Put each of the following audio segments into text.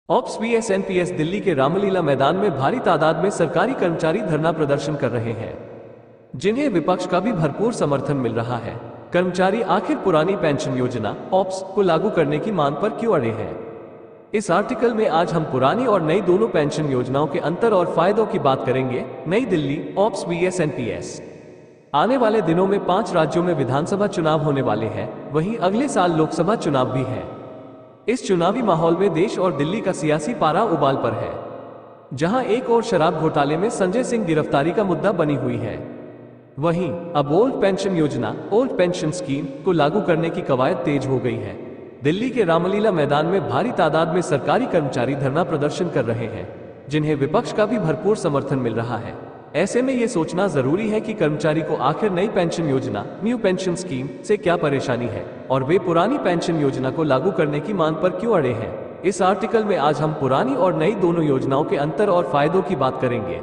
Ops VS NPS Delhi के रामलीला मैदान में भारी तादाद में सरकारी कर्मचारी धरना प्रदर्शन कर रहे हैं, जिन्हें विपक्ष का भी भरपूर समर्थन मिल रहा है। कर्मचारी आखिर पुरानी पेंशन योजना ऑप्स को लागू करने की मांग पर क्यों अड़े हैं? इस आर्टिकल में आज हम पुरानी और नई दोनों पेंशन योजनाओं के अंतर और फायदों की बात करेंगे। नई दिल्ली, ऑप्स वीएस एनपीएस। आने वाले दिनों में 5 राज्यों में विधानसभा चुनाव होने वाले हैं, वहीं अगले साल लोकसभा चुनाव भी है। इस चुनावी माहौल में देश और दिल्ली का सियासी पारा उबाल पर है, जहां एक और शराब घोटाले में संजय सिंह गिरफ्तारी का मुद्दा बनी हुई है। वहीं अब ओल्ड पेंशन योजना, ओल्ड पेंशन स्कीम को लागू करने की कवायद तेज हो गई है। दिल्ली के रामलीला मैदान में भारी तादाद में सरकारी कर्मचारी धरना प्रदर्शन कर रहे हैं, जिन्हें विपक्ष का भी भरपूर समर्थन मिल रहा है। ऐसे में ये सोचना जरूरी है कि कर्मचारी को आखिर नई पेंशन योजना, न्यू पेंशन स्कीम से क्या परेशानी है और वे पुरानी पेंशन योजना को लागू करने की मांग पर क्यों अड़े हैं। इस आर्टिकल में आज हम पुरानी और नई दोनों योजनाओं के अंतर और फायदों की बात करेंगे।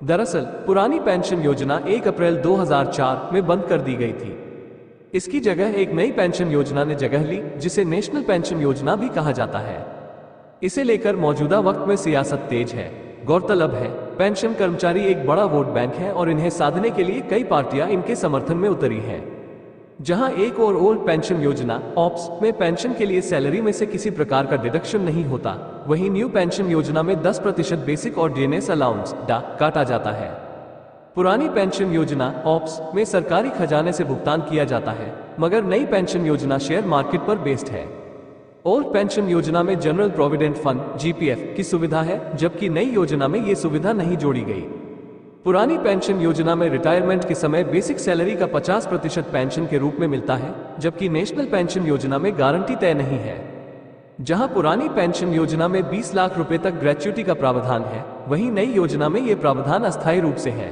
दरअसल पुरानी पेंशन योजना 1 अप्रैल 2004 में बंद कर दी गई थी। इसकी जगह एक नई पेंशन योजना ने जगह ली, जिसे नेशनल पेंशन योजना भी कहा जाता है। इसे लेकर मौजूदा वक्त में सियासत तेज है। गौरतलब है, पेंशन कर्मचारी एक बड़ा वोट बैंक है और इन्हें साधने के लिए कई पार्टियां इनके समर्थन में उतरी हैं। जहां एक और ओल्ड पेंशन योजना ऑप्स में पेंशन के लिए सैलरी में से किसी प्रकार का डिडक्शन नहीं होता, वहीं न्यू पेंशन योजना में 10% बेसिक और डीएनएस अलाउंस डा काटा जाता है। पुरानी पेंशन योजना ऑप्स में सरकारी खजाने से भुगतान किया जाता है, मगर नई पेंशन योजना शेयर मार्केट पर बेस्ड है। ओल्ड पेंशन योजना में जनरल प्रोविडेंट फंड जीपीएफ की सुविधा है, जबकि नई योजना में ये सुविधा नहीं जोड़ी गई। पुरानी पेंशन योजना में रिटायरमेंट के समय बेसिक सैलरी का 50% पेंशन के रूप में मिलता है, जबकि नेशनल पेंशन योजना में गारंटी तय नहीं है। जहां पुरानी पेंशन योजना में 20 लाख रुपए तक ग्रेच्युटी का प्रावधान है, वहीं नई योजना में ये प्रावधान अस्थायी रूप से है।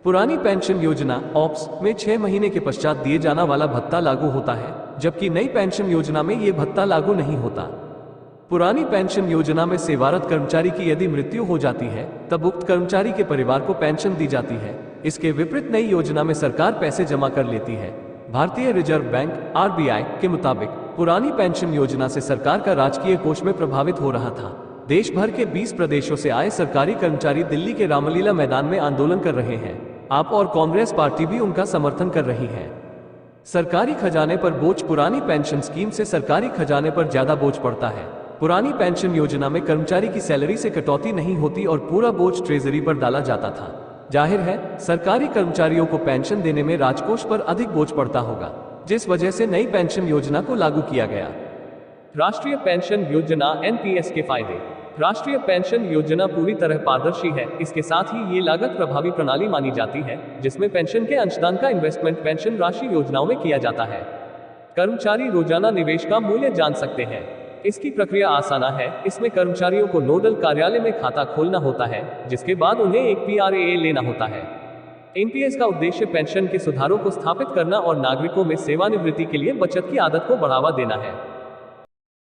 पुरानी पेंशन योजना ऑप्स में 6 महीने के पश्चात दिए जाना वाला भत्ता लागू होता है, जबकि नई पेंशन योजना में ये भत्ता लागू नहीं होता। पुरानी पेंशन योजना में सेवारत कर्मचारी की यदि मृत्यु हो जाती है, तब उक्त कर्मचारी के परिवार को पेंशन दी जाती है। इसके विपरीत नई योजना में सरकार पैसे जमा कर लेती है। भारतीय रिजर्व बैंक आरबीआई के मुताबिक पुरानी पेंशन योजना से सरकार का राजकीय कोष में प्रभावित हो रहा था। देश भर के 20 प्रदेशों से आए सरकारी कर्मचारी दिल्ली के रामलीला मैदान में आंदोलन कर रहे हैं। आप और कांग्रेस पार्टी भी उनका समर्थन कर रही है। सरकारी खजाने पर बोझ। पुरानी पेंशन स्कीम से सरकारी खजाने पर ज्यादा बोझ पड़ता है। पुरानी पेंशन योजना में कर्मचारी की सैलरी से कटौती नहीं होती और पूरा बोझ ट्रेजरी पर डाला जाता था। जाहिर है, सरकारी कर्मचारियों को पेंशन देने में राजकोष पर अधिक बोझ पड़ता होगा, जिस वजह से नई पेंशन योजना को लागू किया गया। राष्ट्रीय पेंशन योजना एनपीएस के फायदे। राष्ट्रीय पेंशन योजना पूरी तरह पारदर्शी है। इसके साथ ही ये लागत प्रभावी प्रणाली मानी जाती है, जिसमें पेंशन के अंशदान का इन्वेस्टमेंट पेंशन राशि योजनाओं में किया जाता है। कर्मचारी रोजाना निवेश का मूल्य जान सकते हैं। इसकी प्रक्रिया आसान है। इसमें कर्मचारियों को नोडल कार्यालय में खाता खोलना होता है, जिसके बाद उन्हें एक पीआरए लेना होता है। एनपीएस का उद्देश्य पेंशन के सुधारों को स्थापित करना और नागरिकों में सेवानिवृत्ति के लिए बचत की आदत को बढ़ावा देना है।